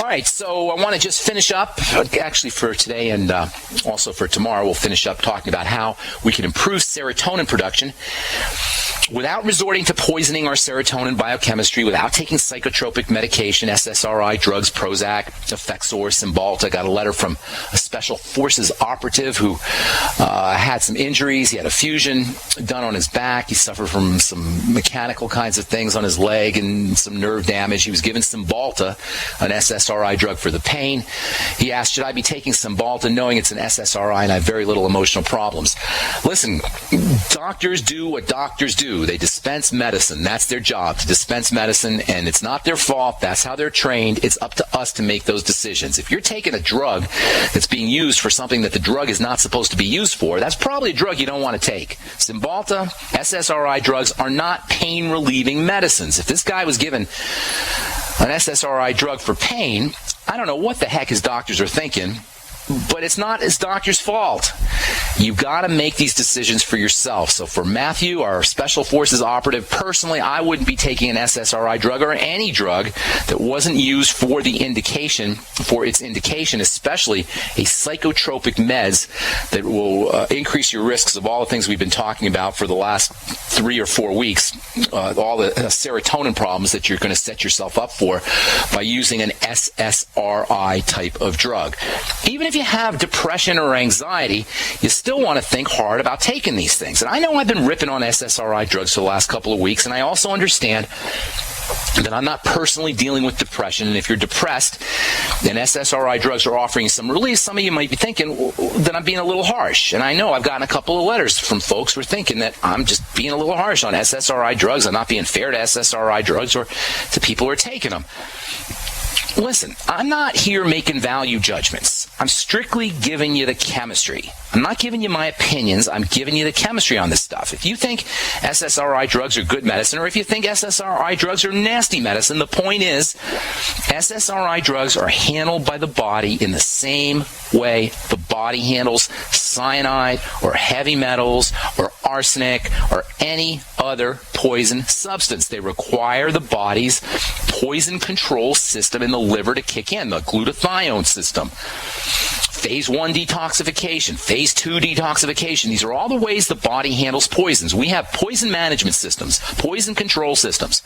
All right, so I want to just finish up, actually for today and also for tomorrow, we'll finish up talking about how we can improve serotonin production without resorting to poisoning our serotonin biochemistry, without taking psychotropic medication, SSRI drugs, Prozac, Effexor, Cymbalta. I got a letter from a Special Forces operative who had some injuries. He had a fusion done on his back. He suffered from some mechanical kinds of things on his leg and some nerve damage. He was given Cymbalta, an SSRI drug for the pain. He asked, should I be taking Cymbalta knowing it's an SSRI and I have very little emotional problems? Listen, doctors do what doctors do. They dispense medicine. That's their job, to dispense medicine, and it's not their fault. That's how they're trained. It's up to us to make those decisions. If you're taking a drug that's being used for something that the drug is not supposed to be used for, that's probably a drug you don't want to take. Cymbalta, SSRI drugs are not pain-relieving medicines. If this guy was given an SSRI drug for pain, I don't know what the heck his doctors are thinking, but it's not his doctor's fault. You've got to make these decisions for yourself. So for Matthew, our Special Forces operative, personally, I wouldn't be taking an SSRI drug or any drug that wasn't used for the indication, for its indication, especially a psychotropic meds that will increase your risks of all the things we've been talking about for the last 3 or 4 weeks, all the serotonin problems that you're going to set yourself up for by using an SSRI type of drug. Even if you have depression or anxiety, you still want to think hard about taking these things. And I know I've been ripping on SSRI drugs for the last couple of weeks, and I also understand that I'm not personally dealing with depression. And if you're depressed and SSRI drugs are offering some relief, some of you might be thinking that I'm being a little harsh. And I know I've gotten a couple of letters from folks who are thinking that I'm just being a little harsh on SSRI drugs. I'm not being fair to SSRI drugs or to people who are taking them. Listen, I'm not here making value judgments. I'm strictly giving you the chemistry. I'm not giving you my opinions. I'm giving you the chemistry on this stuff. If you think SSRI drugs are good medicine, or if you think SSRI drugs are nasty medicine, the point is SSRI drugs are handled by the body in the same way the body handles cyanide or heavy metals or arsenic or any other poison substance. They require the body's poison control system in the liver to kick in, the glutathione system. Phase 1 detoxification, Phase 2 detoxification. These are all the ways the body handles poisons. We have poison management systems, poison control systems.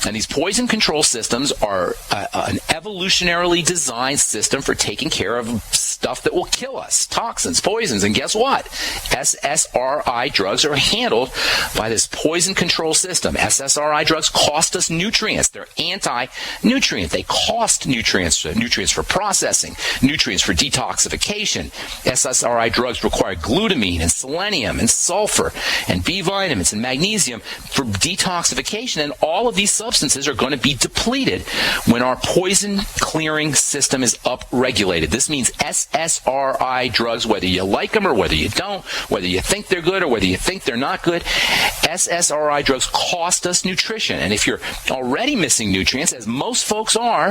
And these poison control systems are an evolutionarily designed system for taking care of stuff that will kill us, toxins, poisons. And guess what? SSRI drugs are handled by this poison control system. SSRI drugs cost us nutrients. They're anti-nutrient. They cost nutrients for processing, nutrients for detoxification. SSRI drugs require glutamine and selenium and sulfur and B vitamins and magnesium for detoxification. And all of these substances are going to be depleted when our poison clearing system is upregulated. This means SSRI drugs, whether you like them or whether you don't, whether you think they're good or whether you think they're not good, SSRI drugs cost us nutrition. And if you're already missing nutrients, as most folks are,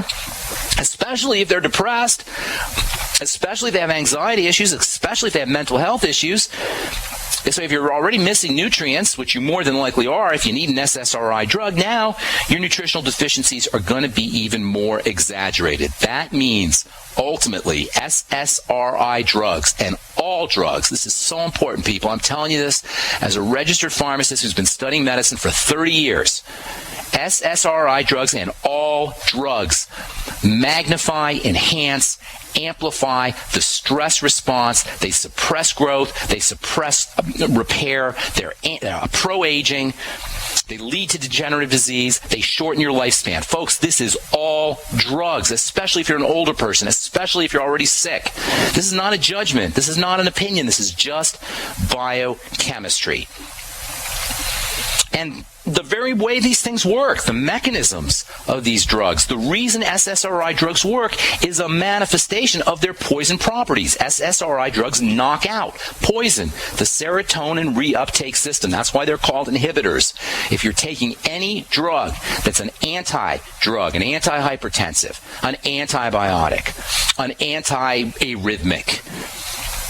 especially if they're depressed, especially if they have anxiety issues, especially if they have mental health issues, so if you're already missing nutrients, which you more than likely are if you need an SSRI drug, now your nutritional deficiencies are going to be even more exaggerated. That means, ultimately, SSRI drugs and all drugs, this is so important, people. I'm telling you this as a registered pharmacist who's been studying medicine for 30 years. SSRI drugs and all drugs magnify, enhance, amplify the stress response. They suppress growth. They suppress repair. They're pro-aging. They lead to degenerative disease. They shorten your lifespan. Folks, this is all drugs, especially if you're an older person, especially if you're already sick. This is not a judgment. This is not an opinion. This is just biochemistry. And the very way these things work, the mechanisms of these drugs, the reason SSRI drugs work is a manifestation of their poison properties. SSRI drugs knock out, poison the serotonin reuptake system. That's why they're called inhibitors. If you're taking any drug that's an anti-drug, an antihypertensive, an antibiotic, an anti-arrhythmic,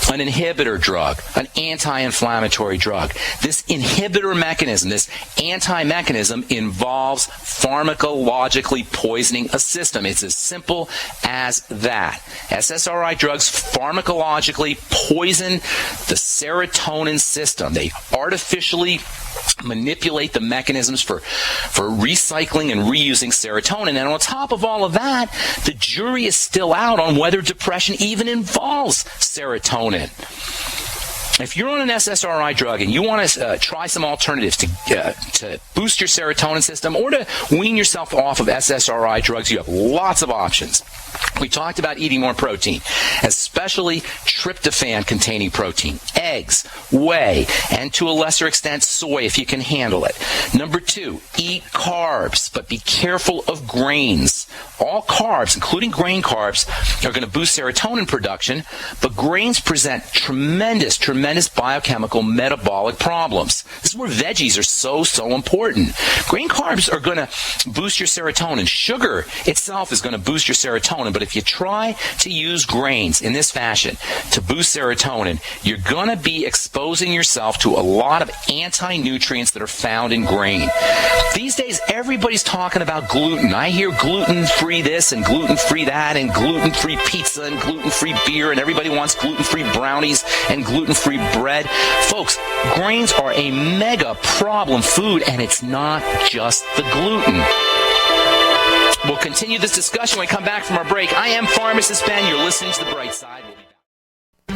an inhibitor drug, an anti-inflammatory drug. This inhibitor mechanism, this anti-mechanism involves pharmacologically poisoning a system. It's as simple as that. SSRI drugs pharmacologically poison the serotonin system. They artificially manipulate the mechanisms for recycling and reusing serotonin. And on top of all of that, the jury is still out on whether depression even involves serotonin. If you're on an SSRI drug and you want to try some alternatives to boost your serotonin system or to wean yourself off of SSRI drugs, you have lots of options. We talked about eating more protein, especially tryptophan-containing protein, eggs, whey, and to a lesser extent, soy if you can handle it. Number 2, eat carbs, but be careful of grains. All carbs, including grain carbs, are going to boost serotonin production, but grains present tremendous biochemical metabolic problems. This is where veggies are so important. Grain carbs are going to boost your serotonin. Sugar itself is going to boost your serotonin, but if you try to use grains in this fashion to boost serotonin, you're going to be exposing yourself to a lot of anti-nutrients that are found in grain. These days, everybody's talking about gluten. I hear gluten-free this and gluten-free that and gluten-free pizza and gluten-free beer, and everybody wants gluten-free brownies and gluten-free bread. Folks, grains are a mega problem food, and it's not just the gluten. We'll continue this discussion when we come back from our break. I am Pharmacist Ben. You're listening to The Bright Side. We'll be back.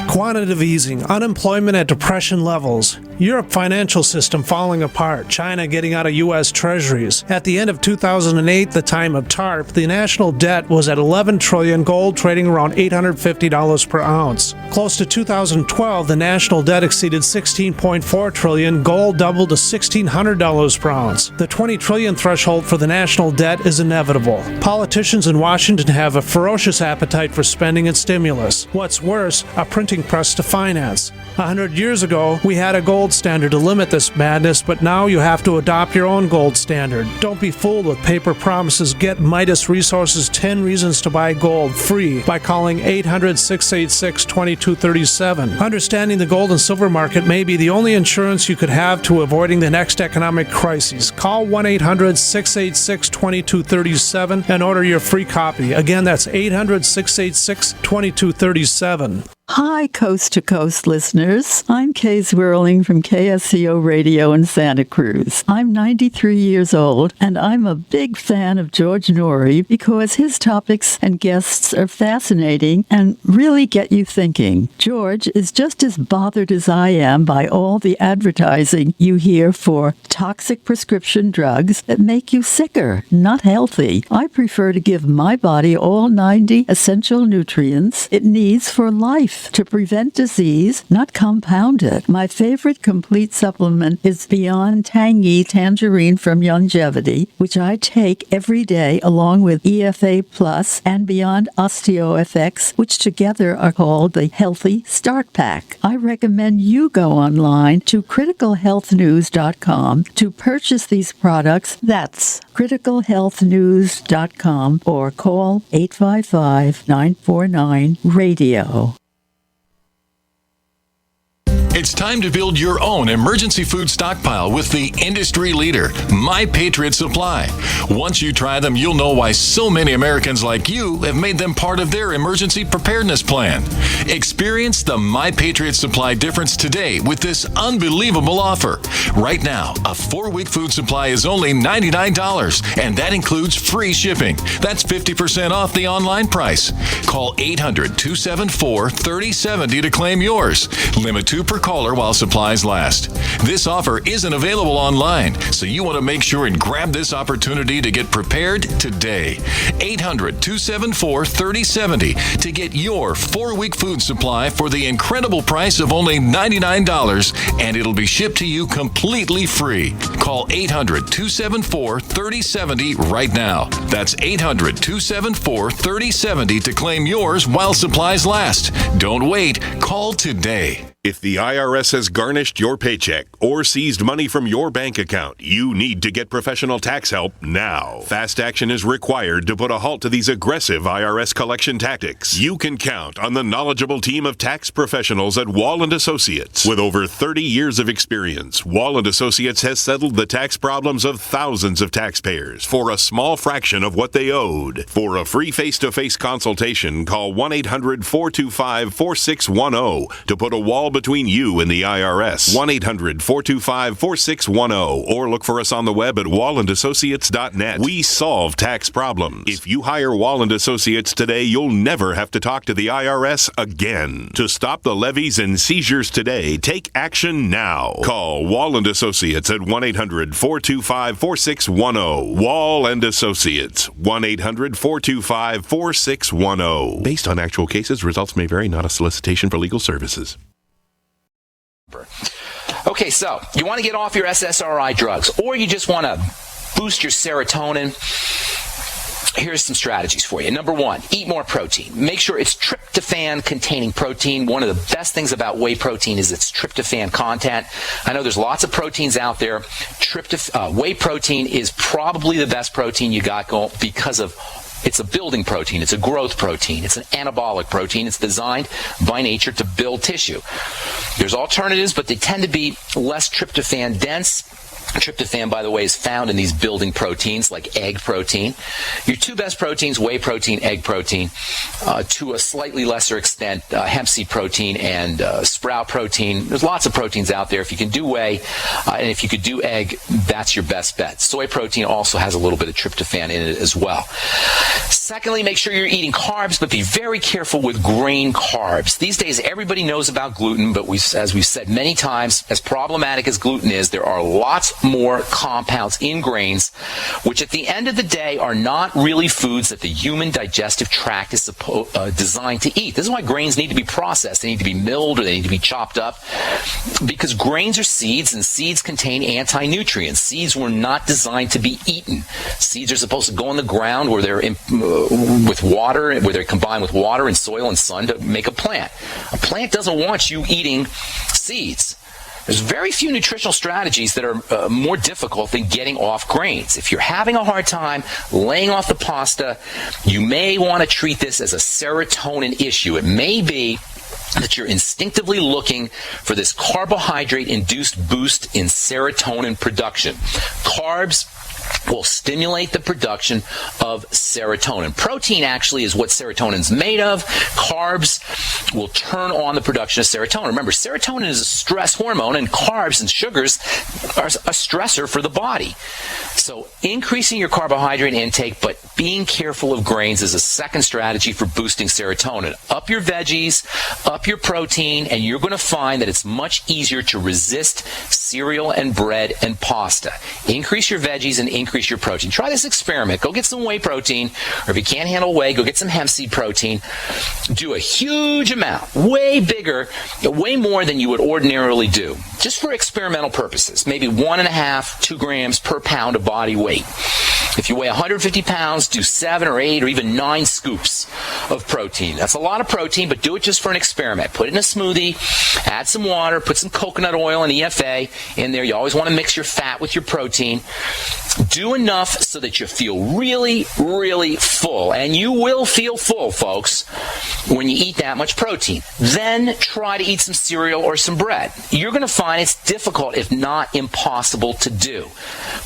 Quantitative easing, unemployment at depression levels, Europe financial system falling apart, China getting out of U.S. treasuries. At the end of 2008, the time of TARP, the national debt was at $11 trillion, gold trading around $850 per ounce. Close to 2012, the national debt exceeded $16.4 trillion, gold doubled to $1,600 per ounce. The $20 trillion threshold for the national debt is inevitable. Politicians in Washington have a ferocious appetite for spending and stimulus. What's worse, a printing press to finance. 100 years ago, we had a gold standard to limit this madness, but now you have to adopt your own gold standard. Don't be fooled with paper promises. Get Midas Resources 10 Reasons to Buy Gold free by calling 800-686-2237. Understanding the gold and silver market may be the only insurance you could have to avoiding the next economic crisis. Call 1-800-686-2237 and order your free copy. Again, that's 800-686-2237. Hi, Coast to Coast listeners. I'm Kay Zwirling from KSCO Radio in Santa Cruz. I'm 93 years old, and I'm a big fan of George Norrie because his topics and guests are fascinating and really get you thinking. George is just as bothered as I am by all the advertising you hear for toxic prescription drugs that make you sicker, not healthy. I prefer to give my body all 90 essential nutrients it needs for life to prevent disease, not compound it. My favorite complete supplement is Beyond Tangy Tangerine from Longevity, which I take every day along with EFA Plus and Beyond OsteoFX, which together are called the Healthy Start Pack. I recommend you go online to criticalhealthnews.com to purchase these products. That's criticalhealthnews.com or call 855-949-RADIO. It's time to build your own emergency food stockpile with the industry leader, My Patriot Supply. Once you try them, you'll know why so many Americans like you have made them part of their emergency preparedness plan. Experience the My Patriot Supply difference today with this unbelievable offer. Right now, a 4-week food supply is only $99, and that includes free shipping. That's 50% off the online price. Call 800-274-3070 to claim yours. Limit 2 per caller while supplies last. This offer isn't available online, so you want to make sure and grab this opportunity to get prepared today. 800-274-3070 to get your 4-week food supply for the incredible price of only $99, and it'll be shipped to you completely free. Call 800-274-3070 right now. That's 800-274-3070 to claim yours while supplies last. Don't wait. Call today. If the IRS has garnished your paycheck or seized money from your bank account, you need to get professional tax help now. Fast action is required to put a halt to these aggressive IRS collection tactics. You can count on the knowledgeable team of tax professionals at Wall & Associates. With over 30 years of experience, Wall & Associates has settled the tax problems of thousands of taxpayers for a small fraction of what they owed. For a free face-to-face consultation, call 1-800-425-4610 to put a wall between you and the IRS. 1-800-425-4610 or look for us on the web at wallandassociates.net. We solve tax problems. If you hire Wall & Associates today, you'll never have to talk to the IRS again. To stop the levies and seizures today, take action now. Call Wall & Associates at 1-800-425-4610. Wall & Associates, 1-800-425-4610. Based on actual cases, results may vary, not a solicitation for legal services. Okay, so you want to get off your SSRI drugs, or you just want to boost your serotonin. Here's some strategies for you. Number one, eat more protein. Make sure it's tryptophan-containing protein. One of the best things about whey protein is its tryptophan content. I know there's lots of proteins out there. Whey protein is probably the best protein you got going because of it's a building protein. It's a growth protein. It's an anabolic protein. It's designed by nature to build tissue. There's alternatives, but they tend to be less tryptophan dense. Tryptophan, by the way, is found in these building proteins like egg protein. Your two best proteins, whey protein, egg protein. To a slightly lesser extent, hemp seed protein and sprout protein. There's lots of proteins out there. If you can do whey and if you could do egg, that's your best bet. Soy protein also has a little bit of tryptophan in it as well. Secondly, make sure you're eating carbs, but be very careful with grain carbs. These days, everybody knows about gluten, but as we've said many times, as problematic as gluten is, there are lots more compounds in grains, which at the end of the day are not really foods that the human digestive tract is designed to eat. This is why grains need to be processed. They need to be milled or they need to be chopped up, because grains are seeds and seeds contain anti-nutrients. Seeds were not designed to be eaten. Seeds are supposed to go in the ground where they're with water, where they're combined with water and soil and sun to make a plant. A plant doesn't want you eating seeds. There's very few nutritional strategies that are more difficult than getting off grains. If you're having a hard time laying off the pasta, you may want to treat this as a serotonin issue. It may be that you're instinctively looking for this carbohydrate-induced boost in serotonin production. Carbs will stimulate the production of serotonin. Protein actually is what serotonin's made of. Carbs will turn on the production of serotonin. Remember, serotonin is a stress hormone, and carbs and sugars are a stressor for the body. So increasing your carbohydrate intake, but being careful of grains is a second strategy for boosting serotonin. Up your veggies, up your protein, and you're going to find that it's much easier to resist cereal and bread and pasta. Increase your veggies and increase your protein. Try this experiment. Go get some whey protein, or if you can't handle whey, go get some hemp seed protein. Do a huge amount, way bigger, way more than you would ordinarily do, just for experimental purposes. Maybe 1.5, 2 grams per pound of body weight. If you weigh 150 pounds, do 7 or 8 or even 9 scoops of protein. That's a lot of protein, but do it just for an experiment. Put it in a smoothie, add some water, put some coconut oil and EFA in there. You always want to mix your fat with your protein. Do enough so that you feel really, really full. And you will feel full, folks, when you eat that much protein. Then try to eat some cereal or some bread. You're going to find it's difficult, if not impossible, to do.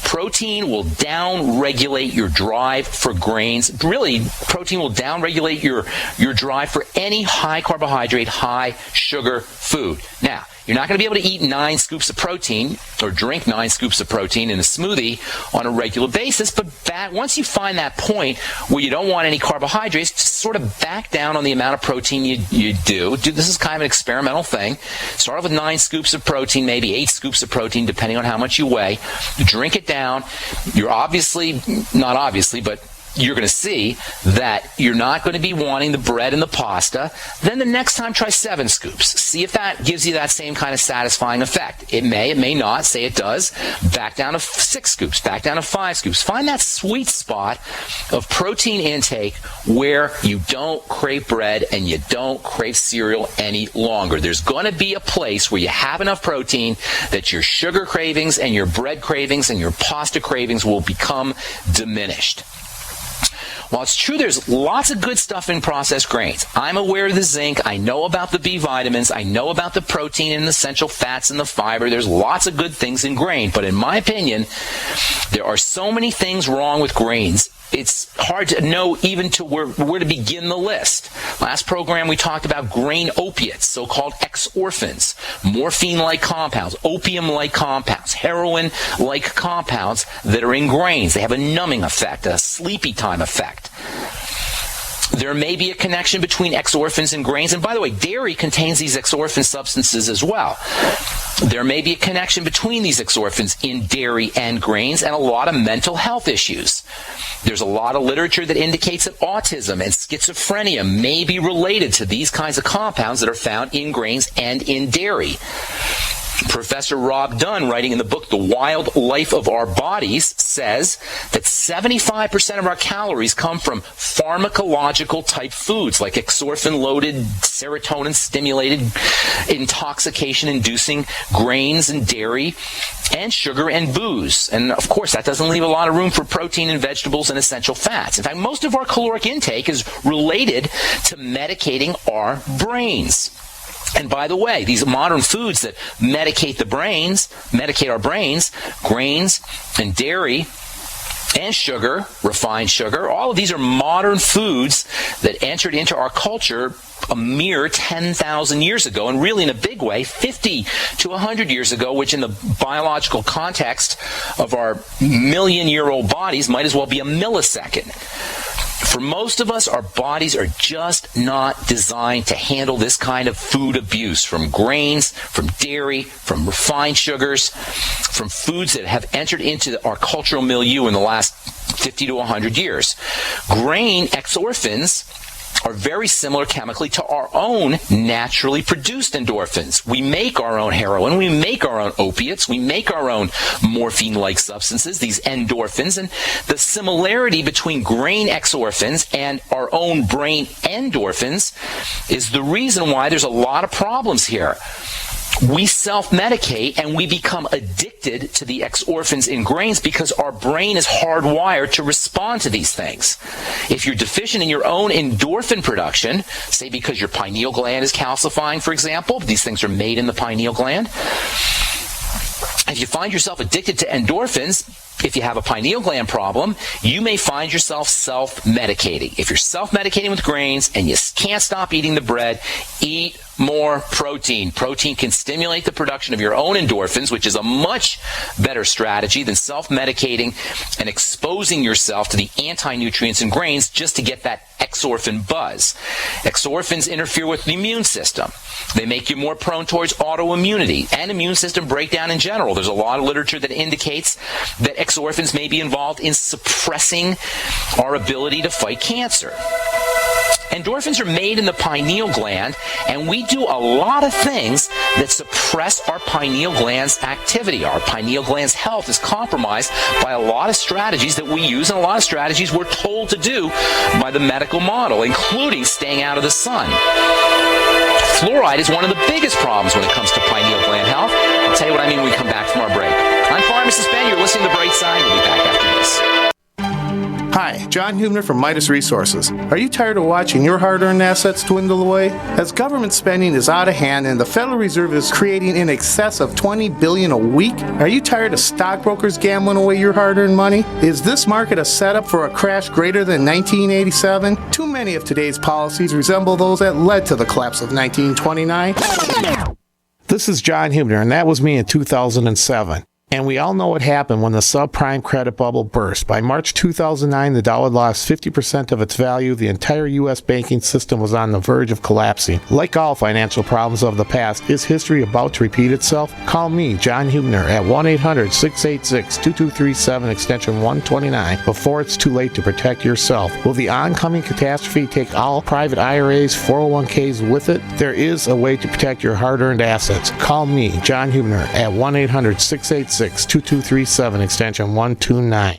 Protein will down-regulate your drive for grains. Really, protein will down-regulate your drive for any high-carbohydrate, high-sugar food. Now, you're not going to be able to eat 9 scoops of protein or drink 9 scoops of protein in a smoothie on a regular basis, but once you find that point where you don't want any carbohydrates, just sort of back down on the amount of protein you do. This is kind of an experimental thing. Start off with 9 scoops of protein, maybe 8 scoops of protein, depending on how much you weigh. Drink it down. You're not obviously, but you're going to see that you're not going to be wanting the bread and the pasta. Then the next time, try 7 scoops. See if that gives you that same kind of satisfying effect. It may not. Say it does. Back down to 6 scoops, back down to 5 scoops. Find that sweet spot of protein intake where you don't crave bread and you don't crave cereal any longer. There's going to be a place where you have enough protein that your sugar cravings and your bread cravings and your pasta cravings will become diminished. While it's true there's lots of good stuff in processed grains, I'm aware of the zinc, I know about the B vitamins, I know about the protein and the essential fats and the fiber. There's lots of good things in grain, but in my opinion, there are so many things wrong with grains, it's hard to know even to where to begin the list. Last program we talked about grain opiates, so-called X-orphins, morphine-like compounds, opium-like compounds, heroin-like compounds that are in grains. They have a numbing effect, a sleepy time effect. There may be a connection between X-orphins and grains, and by the way, dairy contains these X-orphin substances as well. There may be a connection between these X-orphins in dairy and grains and a lot of mental health issues. There's a lot of literature that indicates that autism and schizophrenia may be related to these kinds of compounds that are found in grains and in dairy. Professor Rob Dunn, writing in the book The Wild Life of Our Bodies, says that 75% of our calories come from pharmacological type foods like exorphin-loaded, serotonin-stimulated, intoxication-inducing grains and dairy and sugar and booze. And of course, that doesn't leave a lot of room for protein and vegetables and essential fats. In fact, most of our caloric intake is related to medicating our brains. And by the way, these modern foods that medicate our brains, grains and dairy and sugar, refined sugar, all of these are modern foods that entered into our culture a mere 10,000 years ago, and really in a big way, 50 to 100 years ago, which in the biological context of our million-year-old bodies might as well be a millisecond. For most of us, our bodies are just not designed to handle this kind of food abuse from grains, from dairy, from refined sugars, from foods that have entered into our cultural milieu in the last 50 to 100 years. Grain X-orphins are very similar chemically to our own naturally produced endorphins. We make our own heroin, we make our own opiates, we make our own morphine-like substances, these endorphins, and the similarity between grain X-orphins and our own brain endorphins is the reason why there's a lot of problems here. We self-medicate and we become addicted to the X-orphins in grains because our brain is hardwired to respond to these things. If you're deficient in your own endorphin production, say because your pineal gland is calcifying, for example, these things are made in the pineal gland. If you find yourself addicted to endorphins, if you have a pineal gland problem, you may find yourself self-medicating. If you're self-medicating with grains and you can't stop eating the bread, eat more protein. Protein can stimulate the production of your own endorphins, which is a much better strategy than self-medicating and exposing yourself to the anti-nutrients in grains just to get that X-orphin buzz. X-orphins interfere with the immune system. They make you more prone towards autoimmunity and immune system breakdown in general. There's a lot of literature that indicates that X-orphins may be involved in suppressing our ability to fight cancer. Endorphins are made in the pineal gland, and we do a lot of things that suppress our pineal gland's activity. Our pineal gland's health is compromised by a lot of strategies that we use and a lot of strategies we're told to do by the medical model, including staying out of the sun. Fluoride is one of the biggest problems when it comes to pineal gland health. I'll tell you what I mean when we come back from our break. I'm Pharmacist Ben. You're listening to The Bright Side. We'll be back after this. Hi, John Hubner from Midas Resources. Are you tired of watching your hard-earned assets dwindle away? As government spending is out of hand and the Federal Reserve is creating in excess of $20 billion a week, are you tired of stockbrokers gambling away your hard-earned money? Is this market a setup for a crash greater than 1987? Too many of today's policies resemble those that led to the collapse of 1929. This is John Hubner, and that was me in 2007. And we all know what happened when the subprime credit bubble burst. By March 2009, the dollar lost 50% of its value. The entire U.S. banking system was on the verge of collapsing. Like all financial problems of the past, is history about to repeat itself? Call me, John Hubner, at 1-800-686-2237, extension 129, before it's too late to protect yourself. Will the oncoming catastrophe take all private IRAs, 401ks with it? There is a way to protect your hard-earned assets. Call me, John Hubner, at 1-800-686-2237, extension 129.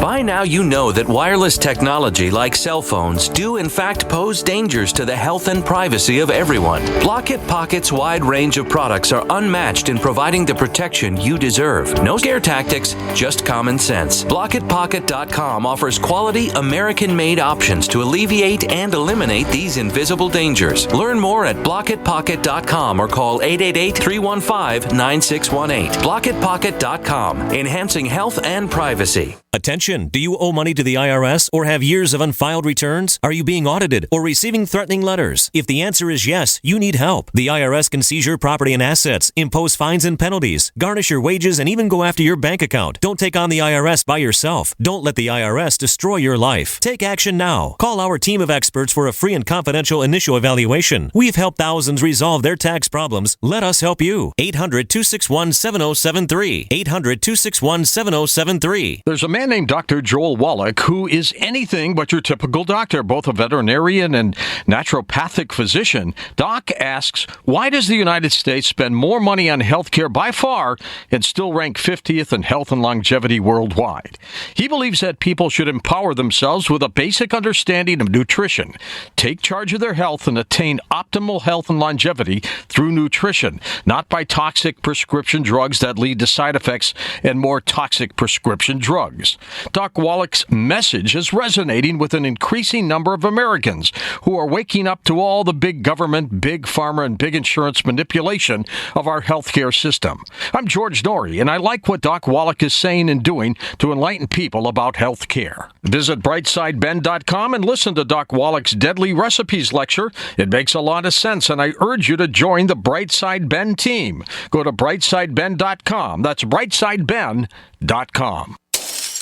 By now you know that wireless technology like cell phones do in fact pose dangers to the health and privacy of everyone. Block-It Pocket's wide range of products are unmatched in providing the protection you deserve. No scare tactics, just common sense. BlockItPocket.com offers quality American-made options to alleviate and eliminate these invisible dangers. Learn more at BlockItPocket.com or call 888-315-9618. BlockItPocket.com, enhancing health and privacy. Attention! Do you owe money to the IRS or have years of unfiled returns? Are you being audited or receiving threatening letters? If the answer is yes, you need help. The IRS can seize your property and assets, impose fines and penalties, garnish your wages, and even go after your bank account. Don't take on the IRS by yourself. Don't let the IRS destroy your life. Take action now. Call our team of experts for a free and confidential initial evaluation. We've helped thousands resolve their tax problems. Let us help you. 800-261-7073. 800-261-7073. There's a man named Dr. Joel Wallach, who is anything but your typical doctor, both a veterinarian and naturopathic physician. Doc asks, why does the United States spend more money on healthcare by far and still rank 50th in health and longevity worldwide? He believes that people should empower themselves with a basic understanding of nutrition, take charge of their health, and attain optimal health and longevity through nutrition, not by toxic prescription drugs that lead to side effects and more toxic prescription drugs. Doc Wallach's message is resonating with an increasing number of Americans who are waking up to all the big government, big pharma, and big insurance manipulation of our healthcare system. I'm George Norrie, and I like what Doc Wallach is saying and doing to enlighten people about healthcare. Visit brightsideben.com and listen to Doc Wallach's Deadly Recipes lecture. It makes a lot of sense, and I urge you to join the Brightside Ben team. Go to brightsideben.com. That's brightsideben.com.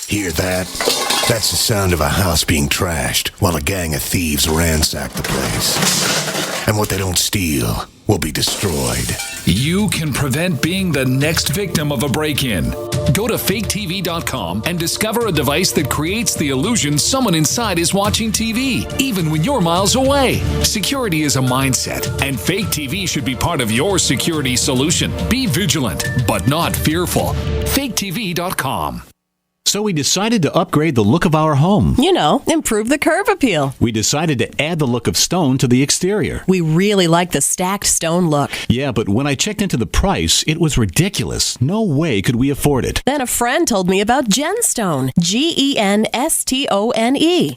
Hear that? That's the sound of a house being trashed while a gang of thieves ransack the place. And what they don't steal will be destroyed. You can prevent being the next victim of a break-in. Go to faketv.com and discover a device that creates the illusion someone inside is watching TV, even when you're miles away. Security is a mindset, and Fake TV should be part of your security solution. Be vigilant, but not fearful. faketv.com. So we decided to upgrade the look of our home. You know, improve the curb appeal. We decided to add the look of stone to the exterior. We really like the stacked stone look. Yeah, but when I checked into the price, it was ridiculous. No way could we afford it. Then a friend told me about Genstone. Genstone.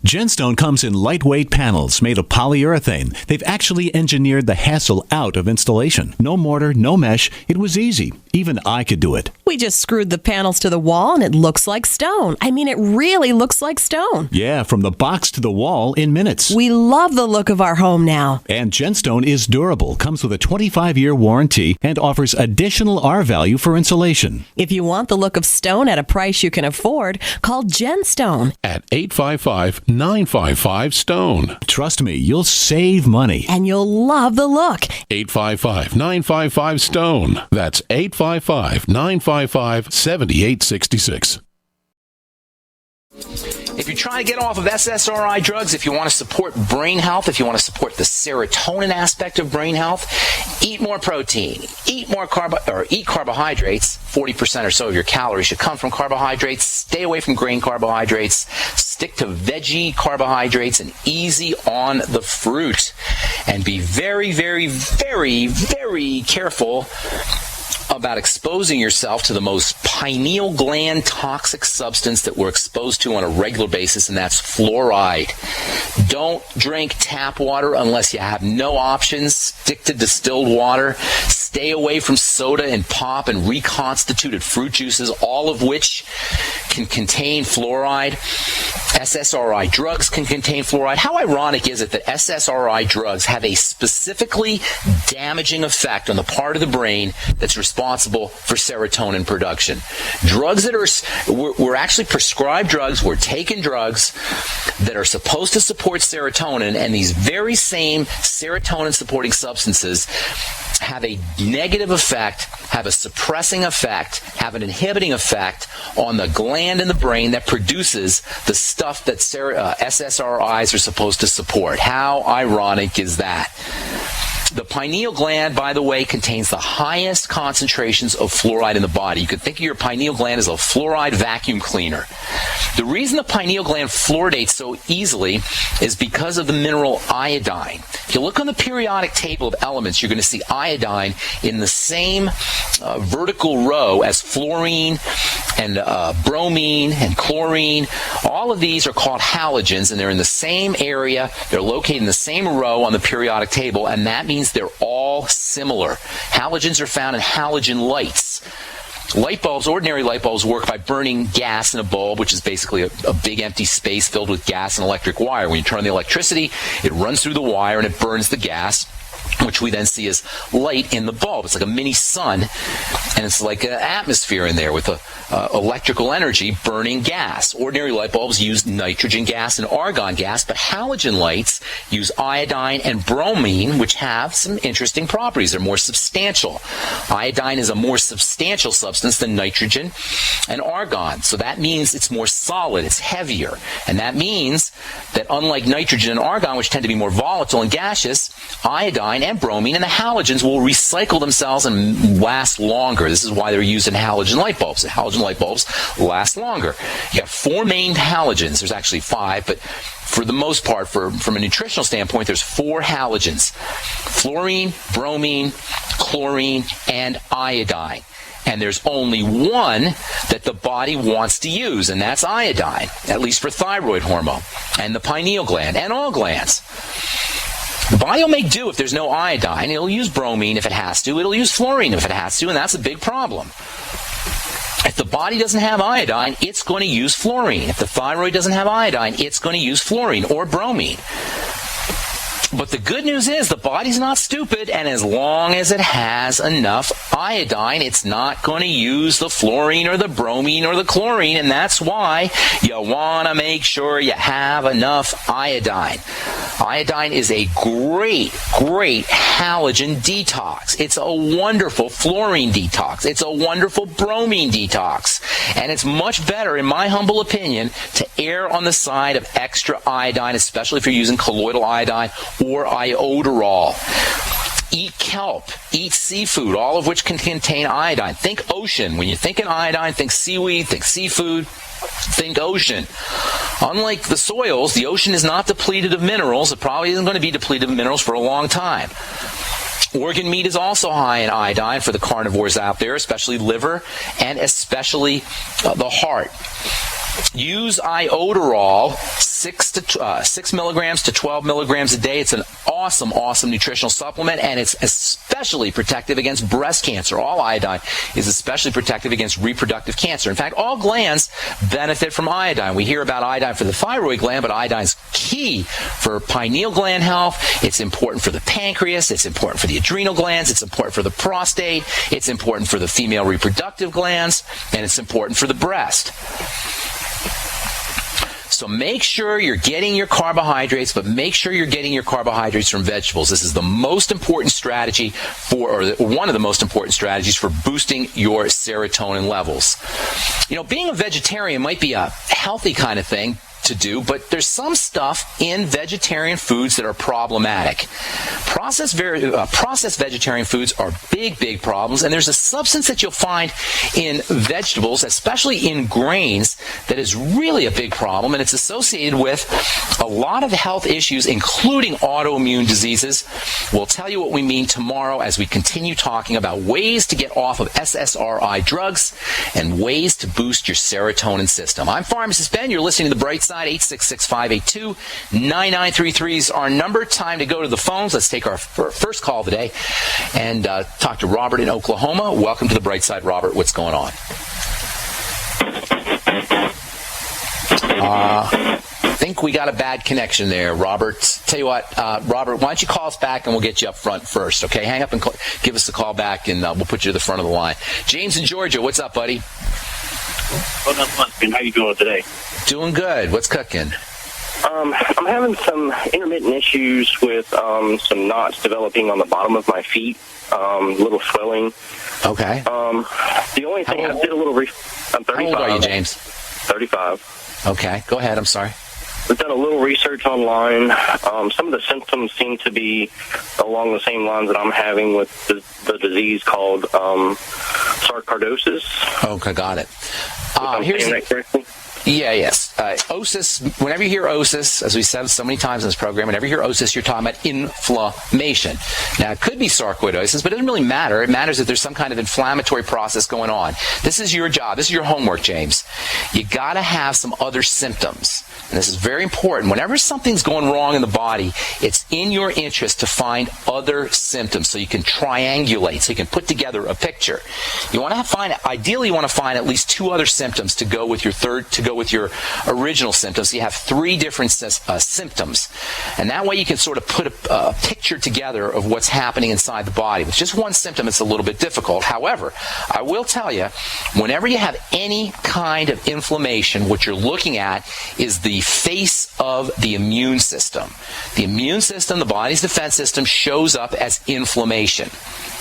Genstone comes in lightweight panels made of polyurethane. They've actually engineered the hassle out of installation. No mortar, no mesh. It was easy. Even I could do it. We just screwed the panels to the wall and it looks like stone. I mean, it really looks like stone. Yeah, from the box to the wall in minutes. We love the look of our home now. And Genstone is durable, comes with a 25-year warranty, and offers additional R-value for insulation. If you want the look of stone at a price you can afford, call Genstone at 855-955-STONE. Trust me, you'll save money. And you'll love the look. 855-955-STONE. That's 855-955-7866. If you're trying to get off of SSRI drugs, if you want to support brain health, if you want to support the serotonin aspect of brain health, eat more protein, eat carbohydrates. 40% or so of your calories should come from carbohydrates. Stay away from grain carbohydrates. Stick to veggie carbohydrates and easy on the fruit. And be very, very, very, very careful about exposing yourself to the most pineal gland toxic substance that we're exposed to on a regular basis, and that's fluoride. Don't drink tap water unless you have no options. Stick to distilled water. Stay away from soda and pop and reconstituted fruit juices, all of which can contain fluoride. SSRI drugs can contain fluoride. How ironic is it that SSRI drugs have a specifically damaging effect on the part of the brain that's responsible for serotonin production? Drugs that we're actually prescribed drugs, we're taking drugs that are supposed to support serotonin, and these very same serotonin-supporting substances have a negative effect, have a suppressing effect, have an inhibiting effect on the gland in the brain that produces the stuff that SSRIs are supposed to support. How ironic is that? The pineal gland, by the way, contains the highest concentrations of fluoride in the body. You could think of your pineal gland as a fluoride vacuum cleaner. The reason the pineal gland fluoridates so easily is because of the mineral iodine. If you look on the periodic table of elements, you're going to see iodine in the same vertical row as fluorine and bromine and chlorine. All of these are called halogens, and they're in the same area. They're located in the same row on the periodic table, and that means they're all similar. Halogens are found in halogen lights. Light bulbs, ordinary light bulbs, work by burning gas in a bulb, which is basically a big empty space filled with gas and electric wire. When you turn on the electricity, it runs through the wire and it burns the gas, which we then see as light in the bulb. It's like a mini sun, and it's like an atmosphere in there with electrical energy burning gas. Ordinary light bulbs use nitrogen gas and argon gas, but halogen lights use iodine and bromine, which have some interesting properties. They're more substantial. Iodine is a more substantial substance than nitrogen and argon, so that means it's more solid, it's heavier, and that means that unlike nitrogen and argon, which tend to be more volatile and gaseous, iodine and bromine and the halogens will recycle themselves and last longer. This is why they're used in halogen light bulbs. The halogen light bulbs last longer. You have four main halogens. There's actually five, but for the most part, from a nutritional standpoint, there's four halogens: fluorine, bromine, chlorine, and iodine. And there's only one that the body wants to use, and that's iodine, at least for thyroid hormone and the pineal gland and all glands. The body will make do if there's no iodine. It'll use bromine if it has to. It'll use fluorine if it has to, and that's a big problem. If the body doesn't have iodine, it's going to use fluorine. If the thyroid doesn't have iodine, it's going to use fluorine or bromine. But the good news is the body's not stupid, and as long as it has enough iodine, it's not going to use the fluorine or the bromine or the chlorine, and that's why you want to make sure you have enough iodine. Iodine is a great halogen detox. It's a wonderful fluorine detox. It's a wonderful bromine detox. And it's much better, in my humble opinion, to err on the side of extra iodine, especially if you're using colloidal iodine or iodoral. Eat kelp, eat seafood, all of which can contain iodine. Think ocean. When you think in iodine, think seaweed, think seafood, think ocean. Unlike the soils, the ocean is not depleted of minerals. It probably isn't going to be depleted of minerals for a long time. Organ meat is also high in iodine for the carnivores out there, especially liver and especially the heart. Use iodoral 6 milligrams to 12 milligrams a day. It's an awesome nutritional supplement, and it's especially protective against breast cancer. All iodine is especially protective against reproductive cancer. In fact, all glands benefit from iodine. We hear about iodine for the thyroid gland, but iodine's key for pineal gland health. It's important for the pancreas. It's important for the adrenal glands. It's important for the prostate. It's important for the female reproductive glands, and it's important for the breast. So make sure you're getting your carbohydrates, but make sure you're getting your carbohydrates from vegetables. This is the most important strategy or one of the most important strategies for boosting your serotonin levels. You know, being a vegetarian might be a healthy kind of thing to do, but there's some stuff in vegetarian foods that are problematic. Processed vegetarian foods are big problems, and there's a substance that you'll find in vegetables, especially in grains, that is really a big problem, and it's associated with a lot of health issues, including autoimmune diseases. We'll tell you what we mean tomorrow as we continue talking about ways to get off of SSRI drugs and ways to boost your serotonin system. I'm Pharmacist Ben. You're listening to The Bright Side. 866-582-9933 is our number. Time to go to the phones. Let's take our first call of the day and talk to Robert in Oklahoma. Welcome to The Bright Side, Robert. What's going on? I think we got a bad connection there, Robert. Tell you what, Robert, why don't you call us back and we'll get you up front first, okay? Hang up and give us a call back, and we'll put you to the front of the line. James in Georgia, what's up, buddy? Well, not much. How you doing today? Doing good. What's cooking? I'm having some intermittent issues with some knots developing on the bottom of my feet, little swelling. Okay. The only thing I did a little I'm 35. How old are you, James? 35. Okay. Go ahead. I'm sorry. I've done a little research online. Some of the symptoms seem to be along the same lines that I'm having with the disease called sarcoidosis. Okay, got it. Here's that correctly? Yes. Osis, whenever you hear osis, as we said so many times in this program, whenever you hear osis, you're talking about inflammation. Now, it could be sarcoidosis, but it doesn't really matter. It matters that there's some kind of inflammatory process going on. This is your job. This is your homework, James. You got to have some other symptoms. And this is very important. Whenever something's going wrong in the body, it's in your interest to find other symptoms so you can triangulate, so you can put together a picture. You want to ideally you want to find at least 2 other symptoms to go with your original symptoms. So you have 3 different symptoms. And that way you can sort of put a picture together of what's happening inside the body. With just one symptom, it's a little bit difficult. However, I will tell you, whenever you have any kind of inflammation, what you're looking at is the face of the immune system. The immune system, the body's defense system, shows up as inflammation.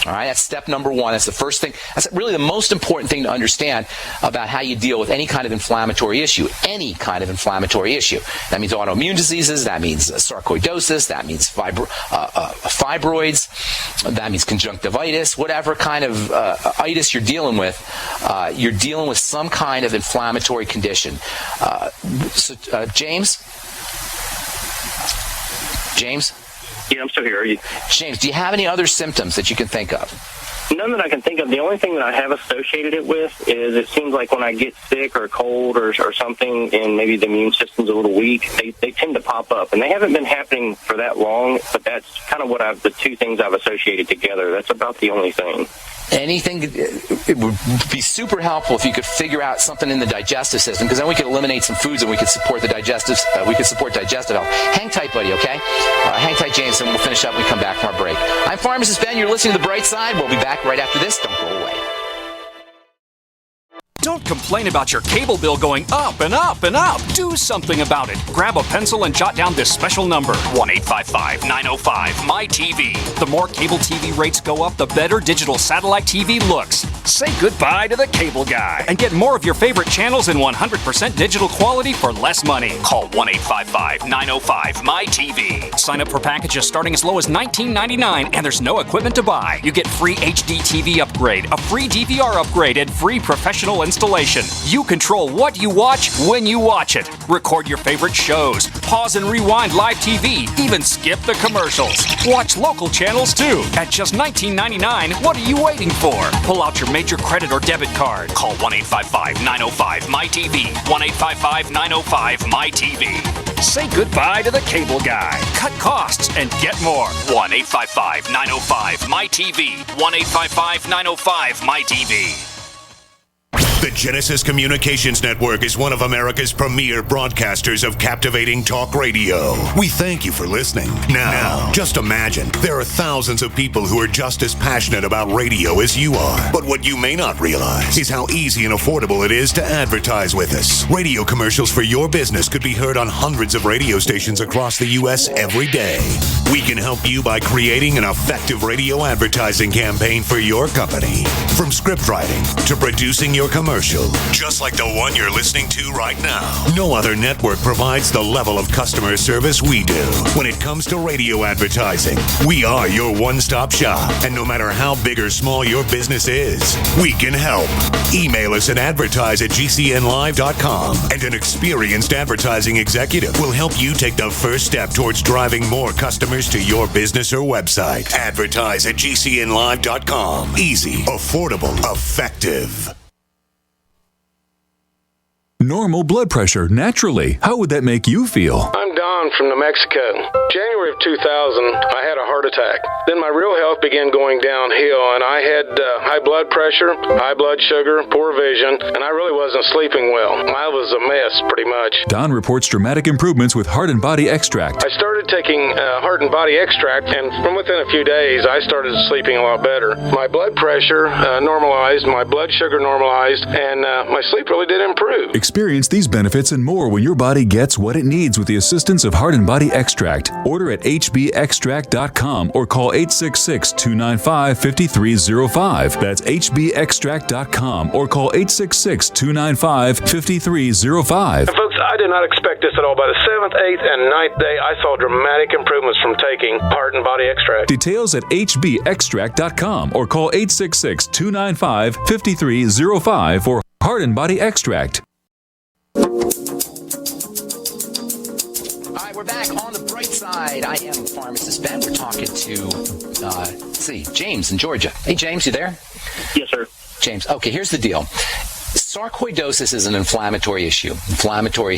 All right, that's step number 1. That's the first thing. That's really the most important thing to understand about how you deal with any kind of inflammatory issue. Any kind of inflammatory issue. That means autoimmune diseases. That means sarcoidosis. That means fibroids. That means conjunctivitis. Whatever kind of itis you're dealing with some kind of inflammatory condition. James? Yeah, I'm still here. Are you? James, do you have any other symptoms that you can think of? None that I can think of. The only thing that I have associated it with is it seems like when I get sick or cold or something and maybe the immune system's a little weak, they tend to pop up. And they haven't been happening for that long, but that's kind of the 2 things I've associated together. That's about the only thing. It would be super helpful if you could figure out something in the digestive system, because then we could eliminate some foods and we could support digestive health. Hang tight, buddy, okay? Hang tight, James, and we'll finish up when we come back from our break. I'm Pharmacist Ben. You're listening to The Bright Side. We'll be back right after this. Don't go away. Don't complain about your cable bill going up and up and up. Do something about it. Grab a pencil and jot down this special number, 1-855-905-MY-TV. The more cable TV rates go up, the better digital satellite TV looks. Say goodbye to the cable guy and get more of your favorite channels in 100% digital quality for less money. Call 1-855-905-MY-TV. Sign up for packages starting as low as $19.99, and there's no equipment to buy. You get free HD TV upgrade, a free DVR upgrade, and free professional installation. You control what you watch when you watch it. Record your favorite shows, pause and rewind live TV, even skip the commercials. Watch local channels too. At just $19.99, what are you waiting for? Pull out your major credit or debit card. Call 1-855-905-MY-TV. 1-855-905-MY-TV. Say goodbye to the cable guy. Cut costs and get more. 1-855-905-MY-TV. 1-855-905-MY-TV. The Genesis Communications Network is one of America's premier broadcasters of captivating talk radio. We thank you for listening. Now, just imagine, there are thousands of people who are just as passionate about radio as you are. But what you may not realize is how easy and affordable it is to advertise with us. Radio commercials for your business could be heard on hundreds of radio stations across the U.S. every day. We can help you by creating an effective radio advertising campaign for your company. From script writing to producing your commercial, just like the one you're listening to right now. No other network provides the level of customer service we do. When it comes to radio advertising, we are your one-stop shop. And no matter how big or small your business is, we can help. Email us at advertise@gcnlive.com, and an experienced advertising executive will help you take the first step towards driving more customers to your business or website. Advertise@gcnlive.com. Easy, affordable, effective. Normal blood pressure, naturally. How would that make you feel? I'm Don Don from New Mexico. January of 2000, I had a heart attack. Then my real health began going downhill, and I had high blood pressure, high blood sugar, poor vision, and I really wasn't sleeping well. I was a mess, pretty much. Don reports dramatic improvements with Heart and Body Extract. I started taking Heart and Body Extract, and from within a few days, I started sleeping a lot better. My blood pressure normalized, my blood sugar normalized, and my sleep really did improve. Experience these benefits and more when your body gets what it needs with the assistance of Heart and Body Extract. Order at hbextract.com or call 866-295-5305. That's hbextract.com or call 866-295-5305. And folks, I did not expect this at all. By the 7th, 8th, and 9th day, I saw dramatic improvements from taking Heart and Body Extract. Details at hbextract.com or call 866-295-5305 for Heart and Body Extract. We're back on the bright side. I am Pharmacist Ben. We're talking to, James in Georgia. Hey, James, you there? Yes, sir. James, okay, here's the deal. Sarcoidosis is an inflammatory issue, inflammatory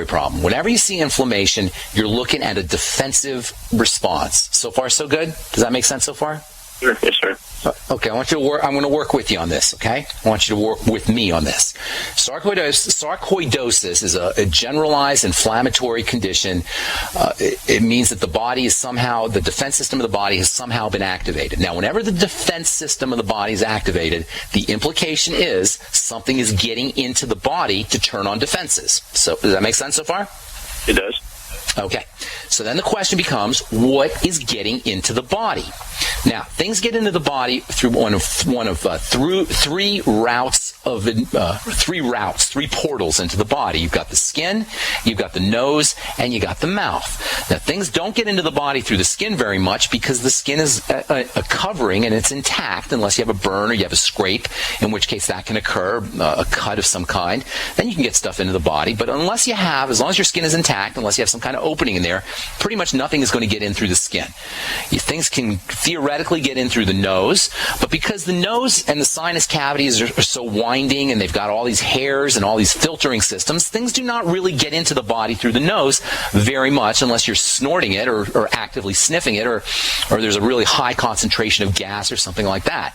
problem. Whenever you see inflammation, you're looking at a defensive response. So far, so good? Does that make sense so far? Sure. Yes, sir. Okay, I'm going to work with you on this, okay? I want you to work with me on this. Sarcoidosis is a generalized inflammatory condition. It means that the defense system of the body has somehow been activated. Now, whenever the defense system of the body is activated, the implication is something is getting into the body to turn on defenses. So, does that make sense so far? It does. Okay, so then the question becomes, what is getting into the body? Now, things get into the body through three portals into the body. You've got the skin, you've got the nose, and you got the mouth. Now, things don't get into the body through the skin very much because the skin is a covering and it's intact unless you have a burn or you have a scrape, in which case that can occur, a cut of some kind. Then you can get stuff into the body. But as long as your skin is intact, unless you have some kind of opening in there, pretty much nothing is going to get in through the skin. Things can theoretically get in through the nose, but because the nose and the sinus cavities are so winding and they've got all these hairs and all these filtering systems, things do not really get into the body through the nose very much unless you're snorting it or actively sniffing it or there's a really high concentration of gas or something like that.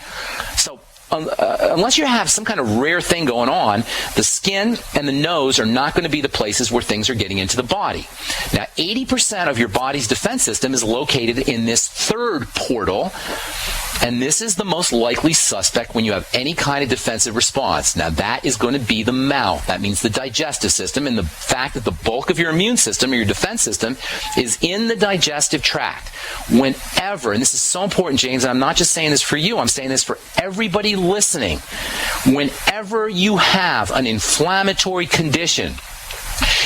So unless you have some kind of rare thing going on, the skin and the nose are not going to be the places where things are getting into the body. Now, 80% of your body's defense system is located in this third portal, and this is the most likely suspect when you have any kind of defensive response. Now, that is going to be the mouth. That means the digestive system, and the fact that the bulk of your immune system or your defense system is in the digestive tract. Whenever, and this is so important, James, and I'm not just saying this for you, I'm saying this for everybody listening. Whenever you have an inflammatory condition,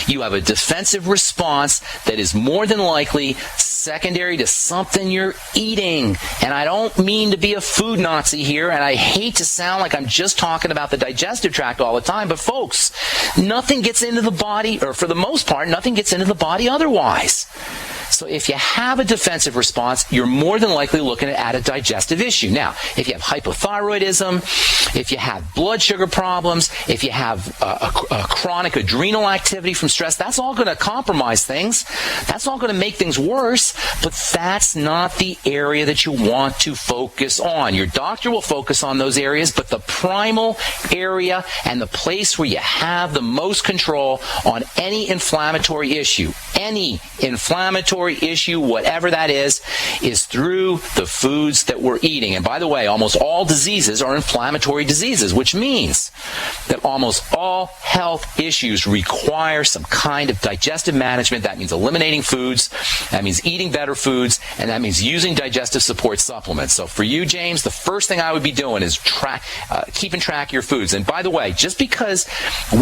you have a defensive response that is more than likely secondary to something you're eating. And I don't mean to be a food Nazi here, and I hate to sound like I'm just talking about the digestive tract all the time, but folks, nothing gets into the body, or for the most part, nothing gets into the body otherwise. So if you have a defensive response, you're more than likely looking at a digestive issue. Now, if you have hypothyroidism, if you have blood sugar problems, if you have a chronic adrenal activity from stress, that's all going to compromise things. That's all going to make things worse, but that's not the area that you want to focus on. Your doctor will focus on those areas, but the primal area and the place where you have the most control on any inflammatory issue, whatever that is through the foods that we're eating. And by the way, almost all diseases are inflammatory diseases, which means that almost all health issues require some kind of digestive management. That means eliminating foods, that means eating better foods, and that means using digestive support supplements. So for you, James, the first thing I would be doing is keeping track of your foods. And by the way, just because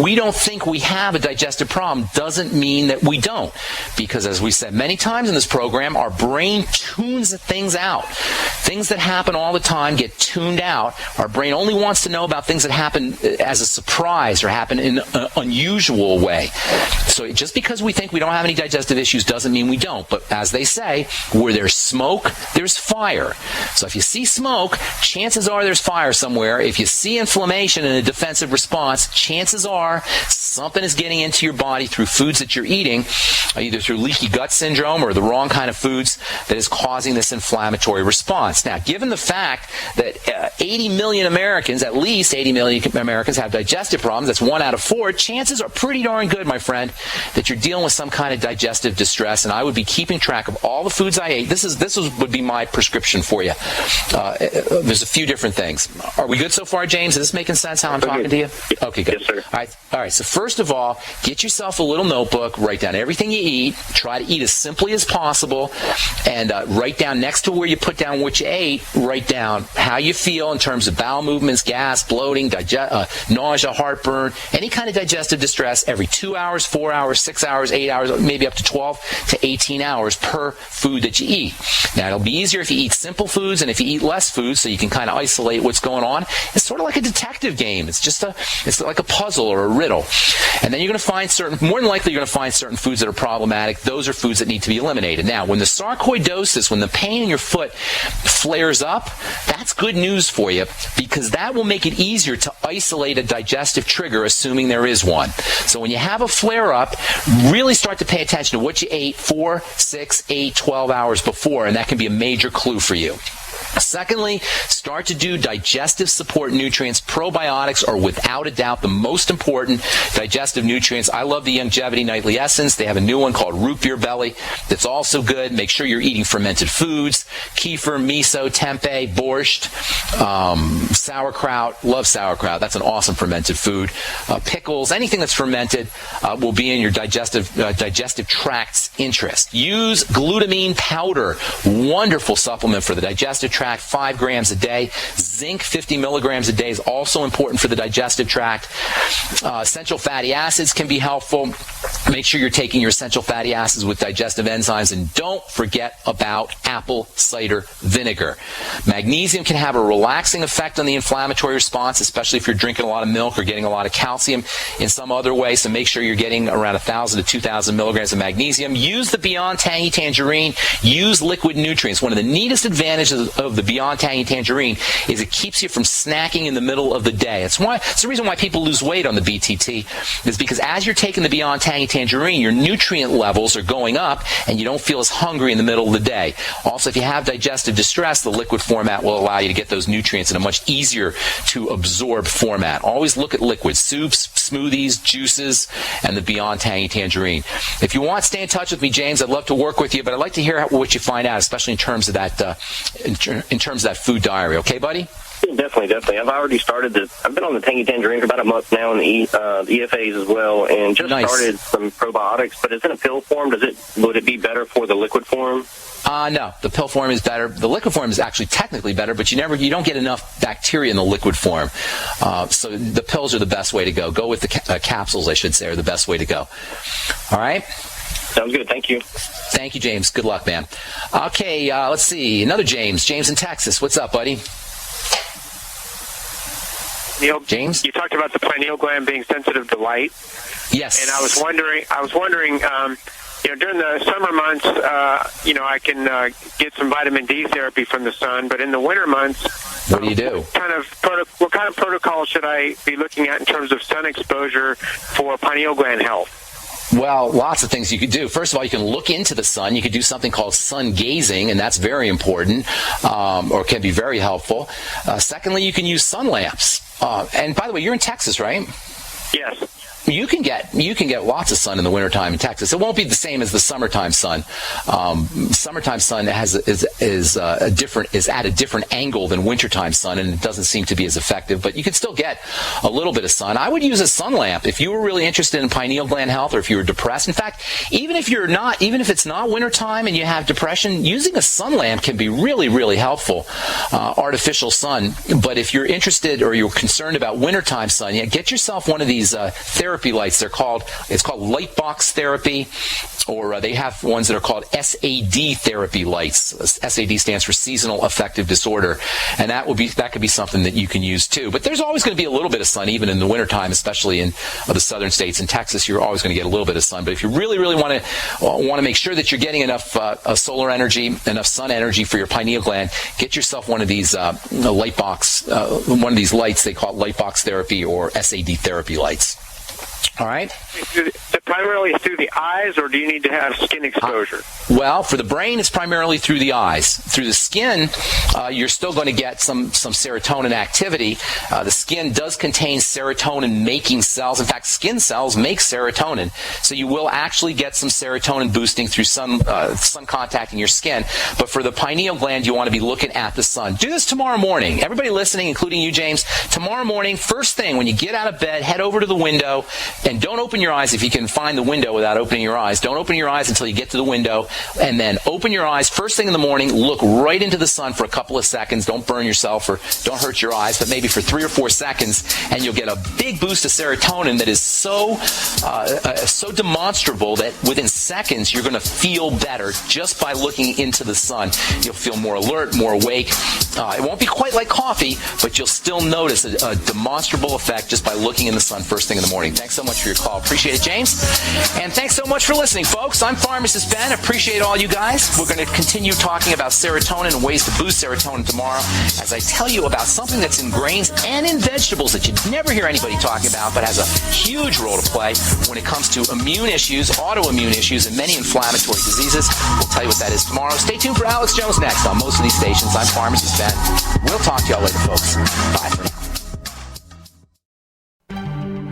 we don't think we have a digestive problem doesn't mean that we don't. Because as we said many times in this program, our brain tunes things out. Things that happen all the time get tuned out. Our brain only wants to know about things that happen as a surprise or happen in an unusual way. So just because we think we don't have any digestive issues doesn't mean we don't. But as they say, where there's smoke, there's fire. So if you see smoke, chances are there's fire somewhere. If you see inflammation and a defensive response, chances are Something is getting into your body through foods that you're eating, either through leaky gut syndrome or the wrong kind of foods, that is causing this inflammatory response. Now, given the fact that 80 million Americans, at least 80 million Americans, have digestive problems, that's 1 out of 4, chances are pretty darn good, my friend, that you're dealing with some kind of digestive distress, and I would be keeping track of all the foods I ate. This would be my prescription for you. There's a few different things. Are we good so far, James? Is this making sense how I'm talking to you? Okay, good. Yes, sir. All right. So first of all, get yourself a little notebook, write down everything you eat, try to eat as simply as possible, and write down next to where you put down what you ate, write down how you feel in terms of bowel movements, gas, bloating, nausea, heartburn, any kind of digestive distress every 2 hours, 4 hours, 6 hours, 8 hours, maybe up to 12 to 18 hours per food that you eat. Now, it'll be easier if you eat simple foods and if you eat less foods, so you can kind of isolate what's going on. It's sort of like a detective game. It's like a puzzle or a riddle. And then you're going to find more than likely you're going to find certain foods that are problematic. Those are foods that need to be eliminated. Now, when the sarcoidosis, when the pain in your foot flares up, that's good news for you, because that will make it easier to isolate a digestive trigger, assuming there is one. So when you have a flare-up, really start to pay attention to what you ate 4, 6, 8, 12 hours before, and that can be a major clue for you. Secondly, start to do digestive support nutrients. Probiotics are without a doubt the most important digestive nutrients. I love the Longevity Nightly Essence. They have a new one called Root Beer Belly that's also good. Make sure you're eating fermented foods, kefir, miso, tempeh, borscht, sauerkraut. Love sauerkraut. That's an awesome fermented food. Pickles, anything that's fermented will be in your digestive tract's interest. Use glutamine powder. Wonderful supplement for the digestive tract. 5 grams a day. Zinc, 50 milligrams a day, is also important for the digestive tract. Essential fatty acids can be helpful. Make sure you're taking your essential fatty acids with digestive enzymes, and don't forget about apple cider vinegar. Magnesium can have a relaxing effect on the inflammatory response, especially if you're drinking a lot of milk or getting a lot of calcium in some other way, so make sure you're getting around 1,000 to 2,000 milligrams of magnesium. Use the Beyond Tangy Tangerine. Use liquid nutrients. One of the neatest advantages of the Beyond Tangy Tangerine is it keeps you from snacking in the middle of the day. It's the reason why people lose weight on the BTT, is because as you're taking the Beyond Tangy Tangerine, your nutrient levels are going up and you don't feel as hungry in the middle of the day. Also, if you have digestive distress, the liquid format will allow you to get those nutrients in a much easier to absorb format. Always look at liquids, soups, smoothies, juices, and the Beyond Tangy Tangerine. If you want, stay in touch with me, James. I'd love to work with you, but I'd like to hear what you find out, especially in terms of that in terms of that food diary. Okay, buddy? Definitely. I've already started I've been on the Tangy Tangerine for about a month now, and the EFAs as well, and just started some probiotics. But it's in a pill form. Would it be better for the liquid form? No, the pill form is better. The liquid form is actually technically better, but you don't get enough bacteria in the liquid form. So the pills are the best way to go. Go with the capsules, I should say, are the best way to go. All right? Sounds good. Thank you. Thank you, James. Good luck, man. Okay, let's see. Another James. James in Texas. What's up, buddy? Neil, James? You talked about the pineal gland being sensitive to light. Yes. And I was wondering, during the summer months, I can get some vitamin D therapy from the sun, but in the winter months, what do you do? What kind of protocol should I be looking at in terms of sun exposure for pineal gland health? Well, lots of things you could do. First of all, you can look into the sun. You could do something called sun gazing, and that's very important, or can be very helpful. Secondly, you can use sun lamps. And by the way, you're in Texas, right? Yes. You can get lots of sun in the wintertime in Texas. It won't be the same as the summertime sun. Summertime sun is at a different angle than wintertime sun, and it doesn't seem to be as effective. But you can still get a little bit of sun. I would use a sun lamp if you were really interested in pineal gland health, or if you were depressed. In fact, even if it's not wintertime and you have depression, using a sun lamp can be really, really helpful. Artificial sun. But if you're interested or you're concerned about wintertime sun, get yourself one of these therapy lights. It's called light box therapy, or they have ones that are called SAD therapy lights. SAD stands for seasonal affective disorder, and that could be something that you can use too. But there's always going to be a little bit of sun even in the wintertime, especially in the southern states. In Texas, you're always going to get a little bit of sun. But if you really, really want to make sure that you're getting enough solar energy, enough sun energy for your pineal gland, get yourself one of these light box, one of these lights. They call it light box therapy or SAD therapy lights. All right. Is it primarily through the eyes, or do you need to have skin exposure? Well, for the brain, it's primarily through the eyes. Through the skin, you're still going to get some serotonin activity. The skin does contain serotonin-making cells. In fact, skin cells make serotonin. So you will actually get some serotonin boosting through sun contact in your skin. But for the pineal gland, you want to be looking at the sun. Do this tomorrow morning. Everybody listening, including you, James, tomorrow morning, first thing, when you get out of bed, head over to the window, and don't open your eyes if you can find the window without opening your eyes. Don't open your eyes until you get to the window, and then open your eyes first thing in the morning, look right into the sun for a couple of seconds. Don't burn yourself or don't hurt your eyes, but maybe for 3 or 4 seconds, and you'll get a big boost of serotonin that is so demonstrable that within seconds you're going to feel better just by looking into the sun. You'll feel more alert, more awake. It won't be quite like coffee, but you'll still notice a demonstrable effect just by looking in the sun first thing in the morning. Thanks so much for your call. Appreciate it, James. And thanks so much for listening, folks. I'm Pharmacist Ben. Appreciate all you guys. We're going to continue talking about serotonin and ways to boost serotonin tomorrow as I tell you about something that's in grains and in vegetables that you'd never hear anybody talking about, but has a huge role to play when it comes to immune issues, autoimmune issues, and many inflammatory diseases. We'll tell you what that is tomorrow. Stay tuned for Alex Jones next on most of these stations. I'm Pharmacist Ben. We'll talk to y'all later, folks. Bye for now.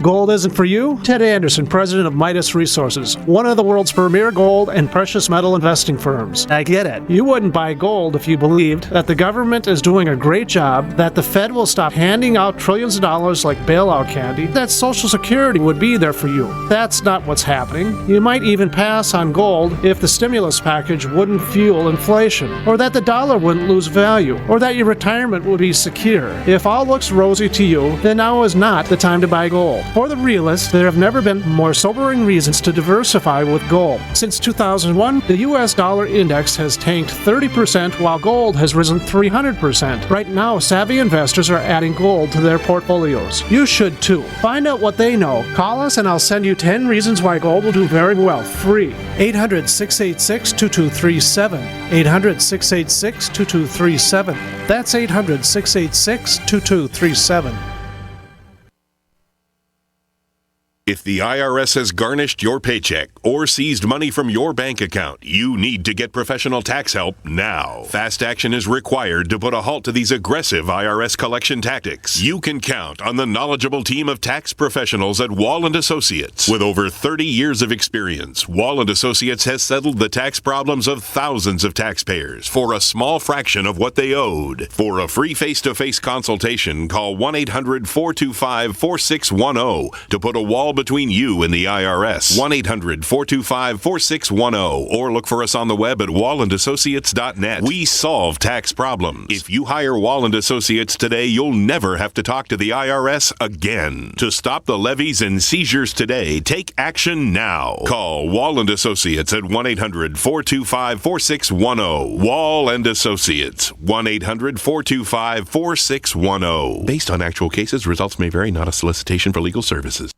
Gold isn't for you? Ted Anderson, president of Midas Resources, one of the world's premier gold and precious metal investing firms. I get it. You wouldn't buy gold if you believed that the government is doing a great job, that the Fed will stop handing out trillions of dollars like bailout candy, that Social Security would be there for you. That's not what's happening. You might even pass on gold if the stimulus package wouldn't fuel inflation, or that the dollar wouldn't lose value, or that your retirement would be secure. If all looks rosy to you, then now is not the time to buy gold. For the realists, there have never been more sobering reasons to diversify with gold. Since 2001, the U.S. dollar index has tanked 30% while gold has risen 300%. Right now, savvy investors are adding gold to their portfolios. You should too. Find out what they know. Call us and I'll send you 10 reasons why gold will do very well, free. 800-686-2237. 800-686-2237. That's 800-686-2237. If the IRS has garnished your paycheck or seized money from your bank account, you need to get professional tax help now. Fast action is required to put a halt to these aggressive IRS collection tactics. You can count on the knowledgeable team of tax professionals at Wall & Associates. With over 30 years of experience, Wall & Associates has settled the tax problems of thousands of taxpayers for a small fraction of what they owed. For a free face-to-face consultation, call 1-800-425-4610 to put a wall between you and the IRS. 1-800-425-4610 or look for us on the web at wallandassociates.net. We solve tax problems. If you hire Wall & Associates today, you'll never have to talk to the IRS again. To stop the levies and seizures today, take action now. Call Wall & Associates at 1-800-425-4610. Wall & Associates. 1-800-425-4610. Based on actual cases, results may vary, not a solicitation for legal services.